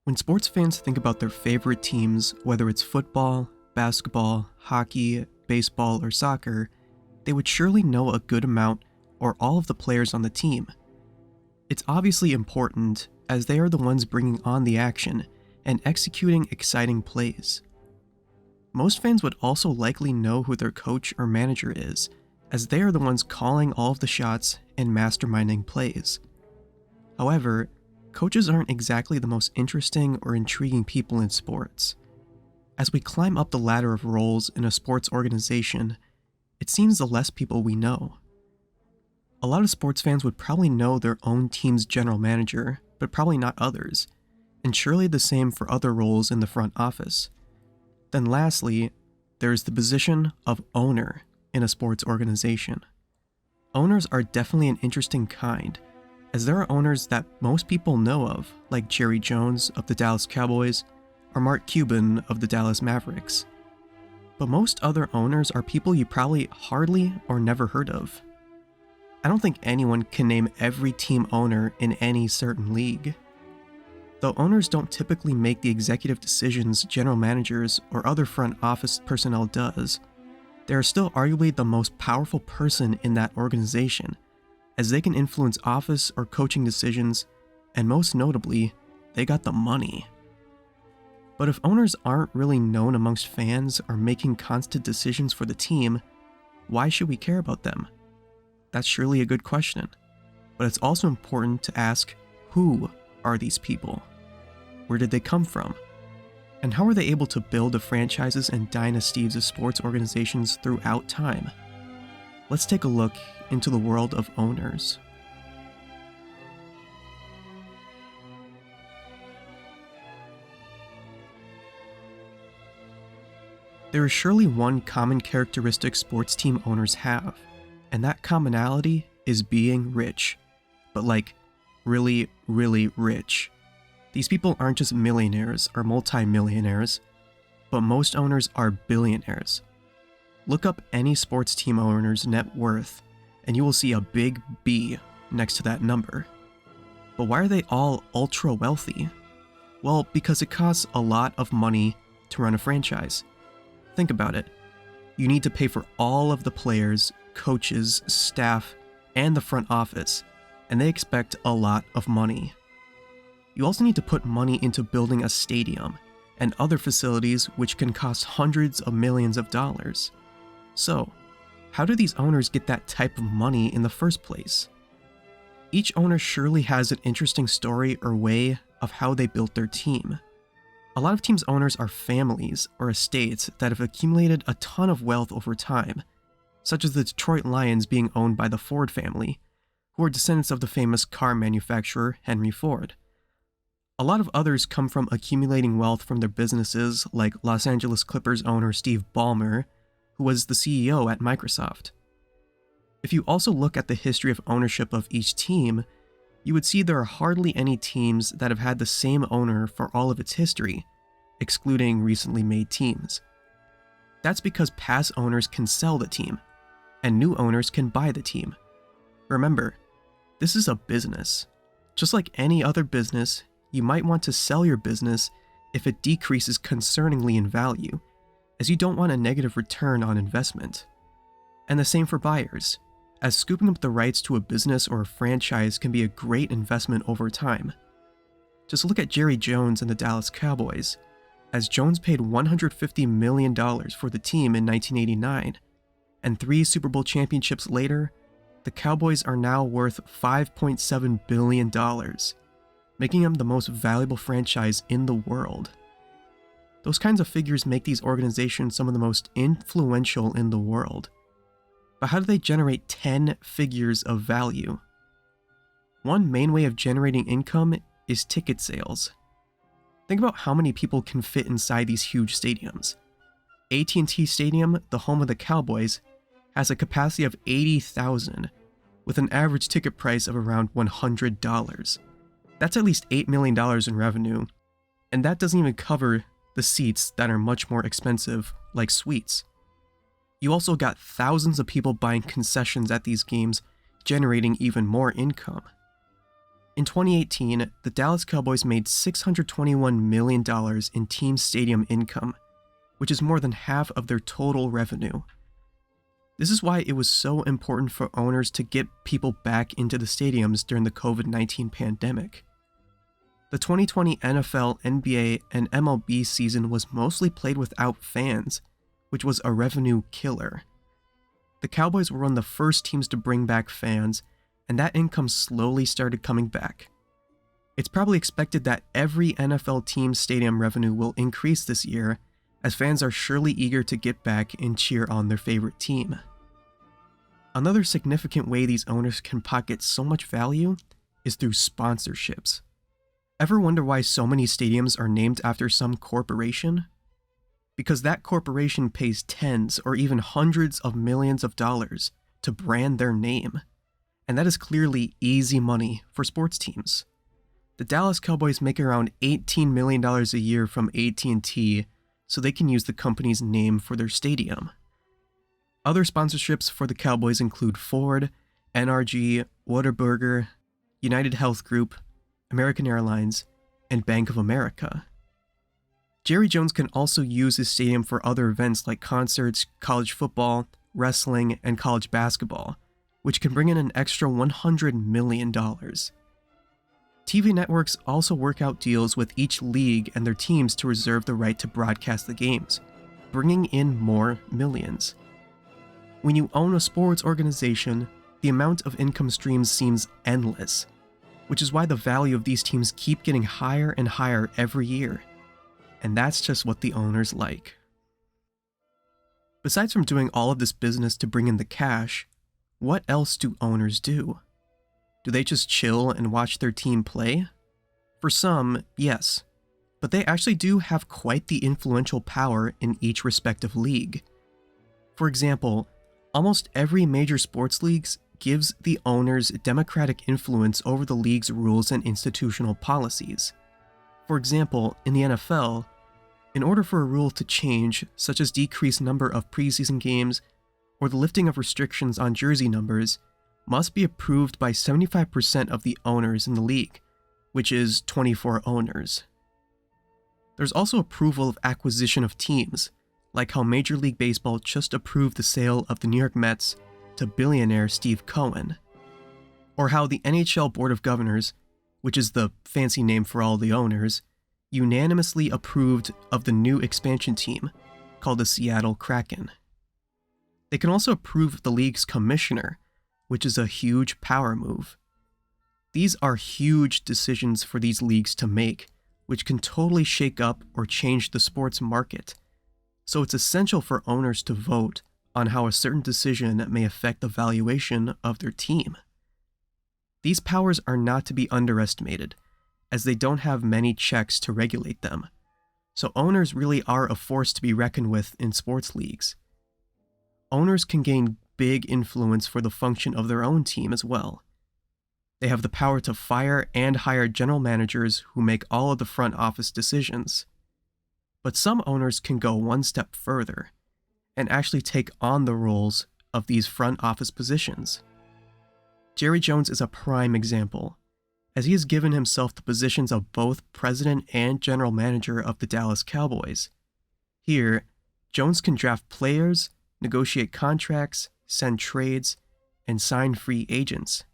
When sports fans think about their favorite teams, whether it's football, basketball, hockey, baseball, or soccer, they would surely know a good amount or all of the players on the team. It's obviously important as they are the ones bringing on the action and executing exciting plays. Most fans would also likely know who their coach or manager is, as they are the ones calling all of the shots and masterminding plays. However, coaches aren't exactly the most interesting or intriguing people in sports. As we climb up the ladder of roles in a sports organization, it seems the less people we know. A lot of sports fans would probably know their own team's general manager, but probably not others, and surely the same for other roles in the front office. Then lastly, there is the position of owner in a sports organization. Owners are definitely an interesting kind, as there are owners that most people know of, like Jerry Jones of the Dallas Cowboys or Mark Cuban of the Dallas Mavericks. But most other owners are people you probably hardly or never heard of. I don't think anyone can name every team owner in any certain league. Though owners don't typically make the executive decisions general managers or other front office personnel does, they are still arguably the most powerful person in that organization, as they can influence office or coaching decisions, and most notably, they got the money. But if owners aren't really known amongst fans or making constant decisions for the team, why should we care about them? That's surely a good question, but it's also important to ask, who are these people? Where did they come from? And how are they able to build the franchises and dynasties of sports organizations throughout time? Let's take a look into the world of owners. There is surely one common characteristic sports team owners have, and that commonality is being rich. But like, really, really rich. These people aren't just millionaires or multi-millionaires, but most owners are billionaires. Look up any sports team owner's net worth, and you will see a big B next to that number. But why are they all ultra wealthy? Well, because it costs a lot of money to run a franchise. Think about it. You need to pay for all of the players, coaches, staff, and the front office, and they expect a lot of money. You also need to put money into building a stadium and other facilities which can cost hundreds of millions of dollars. So, how do these owners get that type of money in the first place? Each owner surely has an interesting story or way of how they built their team. A lot of teams' owners are families or estates that have accumulated a ton of wealth over time, such as the Detroit Lions being owned by the Ford family, who are descendants of the famous car manufacturer Henry Ford. A lot of others come from accumulating wealth from their businesses, like Los Angeles Clippers owner Steve Ballmer, who was the CEO at Microsoft. If you also look at the history of ownership of each team, you would see there are hardly any teams that have had the same owner for all of its history, excluding recently made teams. That's because past owners can sell the team, and new owners can buy the team. Remember, this is a business. Just like any other business, you might want to sell your business if it decreases concerningly in value, as you don't want a negative return on investment. And the same for buyers, as scooping up the rights to a business or a franchise can be a great investment over time. Just look at Jerry Jones and the Dallas Cowboys, as Jones paid $150 million for the team in 1989, and 3 Super Bowl championships later, the Cowboys are now worth $5.7 billion, making them the most valuable franchise in the world. Those kinds of figures make these organizations some of the most influential in the world. But how do they generate 10 figures of value? One main way of generating income is ticket sales. Think about how many people can fit inside these huge stadiums. AT&T Stadium, the home of the Cowboys, has a capacity of 80,000, with an average ticket price of around $100. That's at least $8 million in revenue, and that doesn't even cover the seats that are much more expensive, like suites. You also got thousands of people buying concessions at these games, generating even more income. In 2018, the Dallas Cowboys made $621 million in team stadium income, which is more than half of their total revenue. This is why it was so important for owners to get people back into the stadiums during the COVID-19 pandemic. The 2020 NFL, NBA, and MLB season was mostly played without fans, which was a revenue killer. The Cowboys were one of the first teams to bring back fans, and that income slowly started coming back. It's probably expected that every NFL team's stadium revenue will increase this year, as fans are surely eager to get back and cheer on their favorite team. Another significant way these owners can pocket so much value is through sponsorships. Ever wonder why so many stadiums are named after some corporation? Because that corporation pays tens or even hundreds of millions of dollars to brand their name. And that is clearly easy money for sports teams. The Dallas Cowboys make around $18 million a year from AT&T, so they can use the company's name for their stadium. Other sponsorships for the Cowboys include Ford, NRG, Whataburger, United Health Group, American Airlines, and Bank of America. Jerry Jones can also use his stadium for other events like concerts, college football, wrestling, and college basketball, which can bring in an extra $100 million. TV networks also work out deals with each league and their teams to reserve the right to broadcast the games, bringing in more millions. When you own a sports organization, the amount of income streams seems endless, which is why the value of these teams keep getting higher and higher every year. And that's just what the owners like. Besides from doing all of this business to bring in the cash, what else do owners do? Do they just chill and watch their team play? For some, yes, but they actually do have quite the influential power in each respective league. For example, almost every major sports league gives the owners democratic influence over the league's rules and institutional policies. For example, in the NFL, in order for a rule to change, such as decreased number of preseason games or the lifting of restrictions on jersey numbers, must be approved by 75% of the owners in the league, which is 24 owners. There's also approval of acquisition of teams, like how Major League Baseball just approved the sale of the New York Mets to billionaire Steve Cohen, or how the NHL Board of Governors, which is the fancy name for all the owners, unanimously approved of the new expansion team called the Seattle Kraken. They can also approve the league's commissioner, which is a huge power move. These are huge decisions for these leagues to make, which can totally shake up or change the sports market. So it's essential for owners to vote on how a certain decision may affect the valuation of their team. These powers are not to be underestimated, as they don't have many checks to regulate them. So owners really are a force to be reckoned with in sports leagues. Owners can gain big influence for the function of their own team as well. They have the power to fire and hire general managers who make all of the front office decisions. But some owners can go one step further and actually take on the roles of these front office positions. Jerry Jones is a prime example, as he has given himself the positions of both president and general manager of the Dallas Cowboys. Here, Jones can draft players, negotiate contracts, send trades, and sign free agents.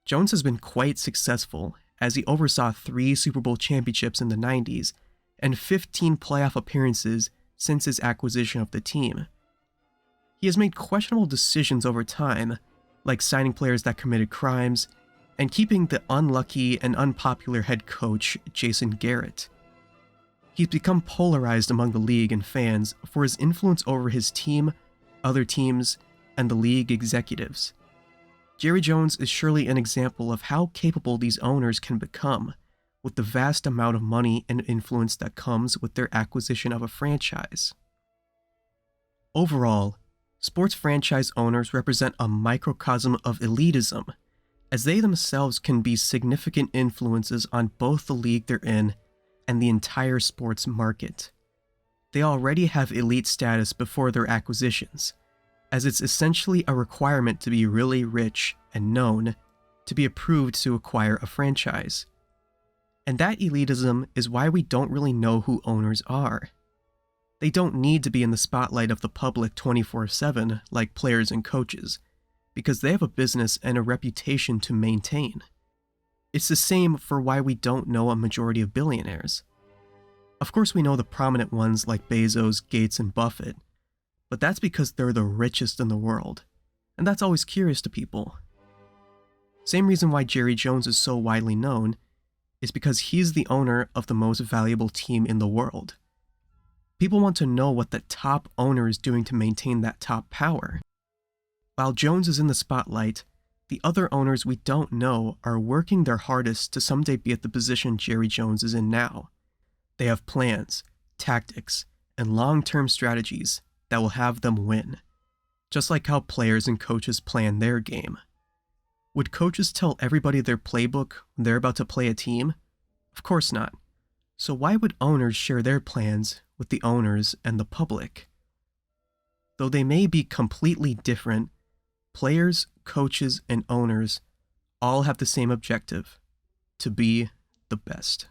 Jones has been quite successful, as he oversaw 3 Super Bowl championships in the 90s and 15 playoff appearances since his acquisition of the team. He has made questionable decisions over time, like signing players that committed crimes and keeping the unlucky and unpopular head coach Jason Garrett. He's become polarized among the league and fans for his influence over his team, other teams, and the league executives. Jerry Jones is surely an example of how capable these owners can become, with the vast amount of money and influence that comes with their acquisition of a franchise. Overall, sports franchise owners represent a microcosm of elitism, as they themselves can be significant influences on both the league they're in and the entire sports market. They already have elite status before their acquisitions, as it's essentially a requirement to be really rich and known to be approved to acquire a franchise. And that elitism is why we don't really know who owners are. They don't need to be in the spotlight of the public 24/7 like players and coaches, because they have a business and a reputation to maintain. It's the same for why we don't know a majority of billionaires. Of course, we know the prominent ones like Bezos, Gates, and Buffett, but that's because they're the richest in the world, and that's always curious to people. Same reason why Jerry Jones is so widely known is because he's the owner of the most valuable team in the world. People want to know what the top owner is doing to maintain that top power. While Jones is in the spotlight, the other owners we don't know are working their hardest to someday be at the position Jerry Jones is in now. They have plans, tactics, and long-term strategies that will have them win, just like how players and coaches plan their game. Would coaches tell everybody their playbook when they're about to play a team? Of course not. So why would owners share their plans with the owners and the public? Though they may be completely different, players, coaches, and owners all have the same objective: to be the best.